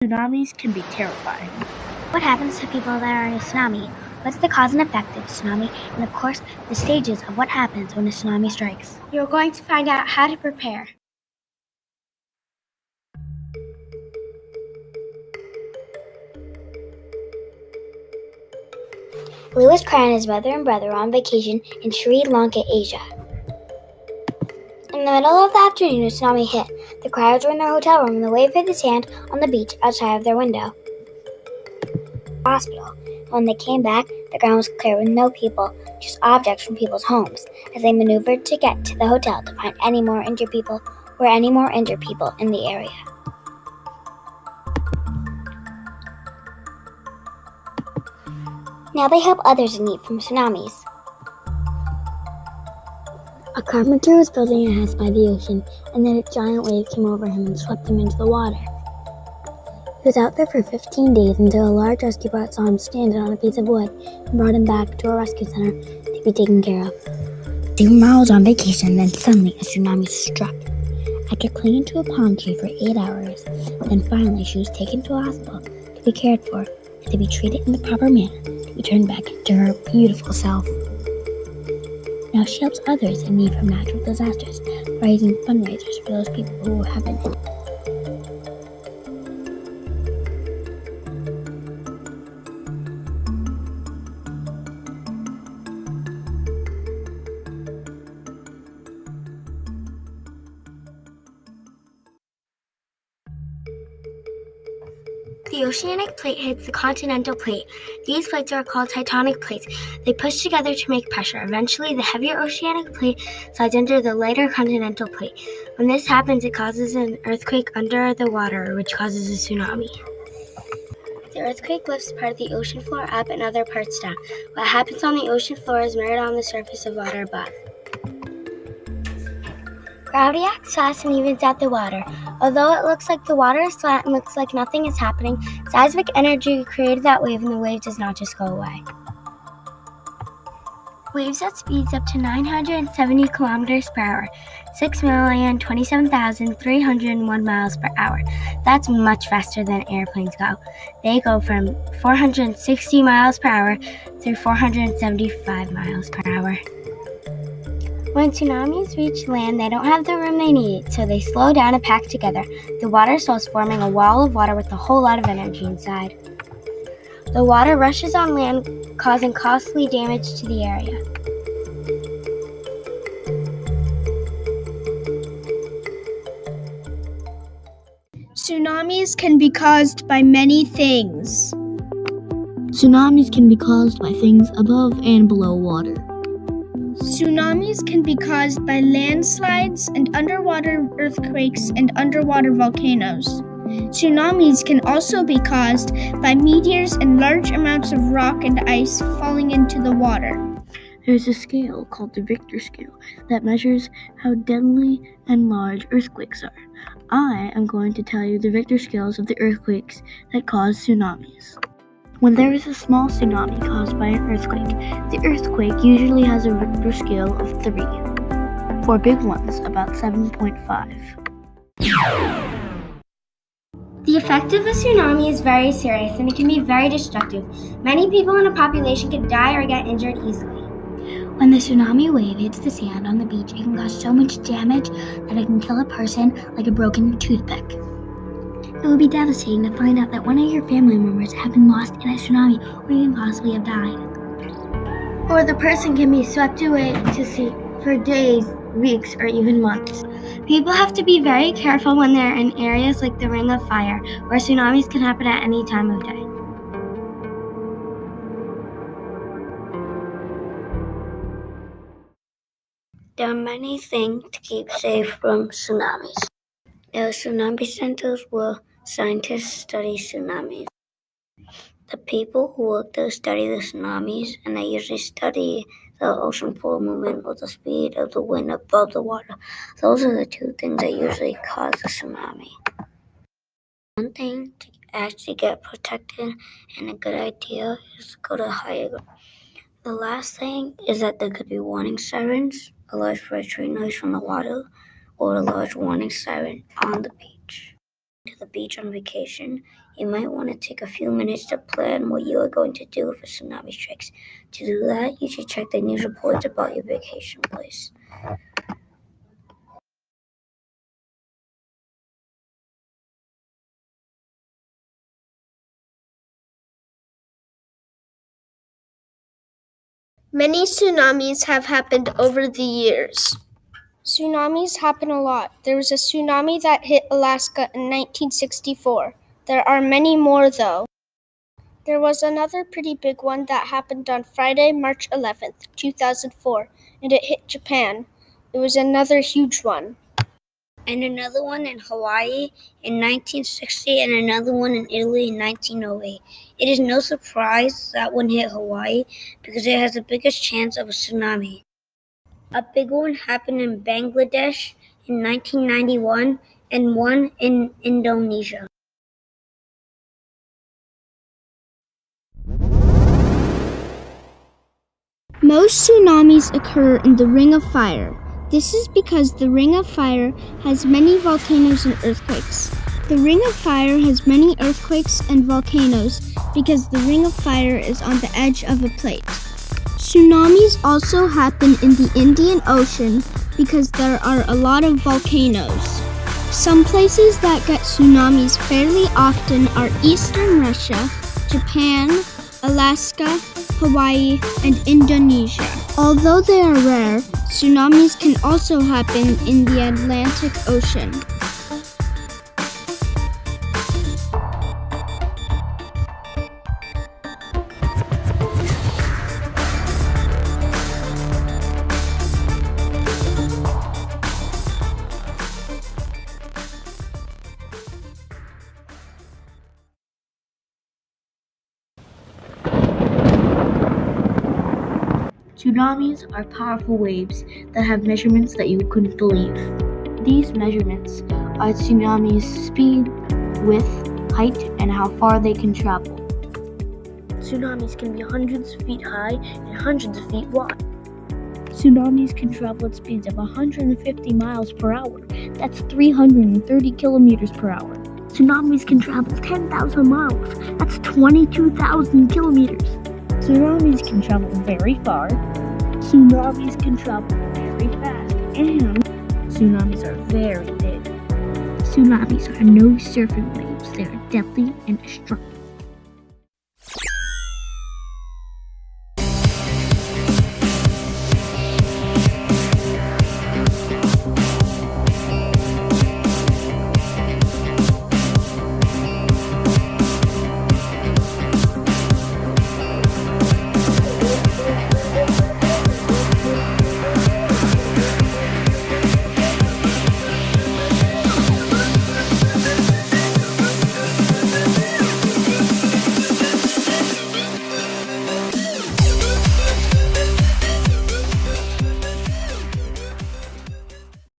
Tsunamis can be terrifying. What happens to people that are in a tsunami? What's the cause and effect of a tsunami? And of course, the stages of what happens when a tsunami strikes. You're going to find out how to prepare. Louis Cry and his mother and brother were on vacation in Sri Lanka, Asia. In the middle of the afternoon, a tsunami hit. The Cryers were in their hotel room and the wave hit the sand on the beach outside of their window. Hospital. When they came back, the ground was clear with no people, just objects from people's homes, as they maneuvered to get to the hotel to find any more injured people in the area. Now they help others in need from tsunamis. A carpenter was building a house by the ocean, and then a giant wave came over him and swept him into the water. He was out there for 15 days until a large rescue boat saw him standing on a piece of wood and brought him back to a rescue center to be taken care of. They were miles on vacation, then suddenly a tsunami struck. After clinging to a palm tree for 8 hours, then finally she was taken to a hospital to be cared for, to be treated in the proper manner, to be turned back to her beautiful self. Now she helps others in need from natural disasters by raising fundraisers for those people who have been injured. The oceanic plate hits the continental plate. These plates are called tectonic plates. They push together to make pressure. Eventually, the heavier oceanic plate slides under the lighter continental plate. When this happens, it causes an earthquake under the water, which causes a tsunami. The earthquake lifts part of the ocean floor up and other parts down. What happens on the ocean floor is mirrored on the surface of water above. Gravity acts fast and evens out the water. Although it looks like the water is flat and looks like nothing is happening, seismic energy created that wave, and the wave does not just go away. Waves at speeds up to 970 kilometers per hour, 6,027,301 miles per hour. That's much faster than airplanes go. They go from 460 miles per hour through 475 miles per hour. When tsunamis reach land, they don't have the room they need, so they slow down and pack together. The water swells, forming a wall of water with a whole lot of energy inside. The water rushes on land, causing costly damage to the area. Tsunamis can be caused by many things. Tsunamis can be caused by things above and below water. Tsunamis can be caused by landslides and underwater earthquakes and underwater volcanoes. Tsunamis can also be caused by meteors and large amounts of rock and ice falling into the water. There's a scale called the Richter scale that measures how deadly and large earthquakes are. I am going to tell you the Richter scales of the earthquakes that cause tsunamis. When there is a small tsunami caused by an earthquake, the earthquake usually has a Richter scale of 3. For big ones, about 7.5. The effect of a tsunami is very serious and it can be very destructive. Many people in a population can die or get injured easily. When the tsunami wave hits the sand on the beach, it can cause so much damage that it can kill a person like a broken toothpick. It would be devastating to find out that one of your family members have been lost in a tsunami or even possibly have died. Or the person can be swept away to sea for days, weeks, or even months. People have to be very careful when they're in areas like the Ring of Fire, where tsunamis can happen at any time of day. There are many things to keep safe from tsunamis. There are tsunami centers where scientists study tsunamis. The people who work there study the tsunamis, and they usually study the ocean floor movement or the speed of the wind above the water. Those are the two things that usually cause a tsunami. One thing to actually get protected and a good idea is to go to higher ground. The last thing is that there could be warning sirens, a large vibrating noise from the water, or a large warning siren on the beach. To the beach on vacation, you might want to take a few minutes to plan what you are going to do if a tsunami strikes. To do that, you should check the news reports about your vacation place. Many tsunamis have happened over the years. Tsunamis happen a lot. There was a tsunami that hit Alaska in 1964. There are many more, though. There was another pretty big one that happened on Friday, March 11th, 2004, and it hit Japan. It was another huge one. And another one in Hawaii in 1960, and another one in Italy in 1908. It is no surprise that one hit Hawaii because it has the biggest chance of a tsunami. A big one happened in Bangladesh in 1991 and one in Indonesia. Most tsunamis occur in the Ring of Fire. This is because the Ring of Fire has many volcanoes and earthquakes. The Ring of Fire has many earthquakes and volcanoes because the Ring of Fire is on the edge of a plate. Tsunamis also happen in the Indian Ocean because there are a lot of volcanoes. Some places that get tsunamis fairly often are eastern Russia, Japan, Alaska, Hawaii, and Indonesia. Although they are rare, tsunamis can also happen in the Atlantic Ocean. Tsunamis are powerful waves that have measurements that you couldn't believe. These measurements are tsunamis' speed, width, height, and how far they can travel. Tsunamis can be hundreds of feet high and hundreds of feet wide. Tsunamis can travel at speeds of 150 miles per hour. That's 330 kilometers per hour. Tsunamis can travel 10,000 miles. That's 22,000 kilometers. Tsunamis can travel very far. Tsunamis can travel very fast. And tsunamis are very big. Tsunamis are no surfing waves. They are deadly and destructive.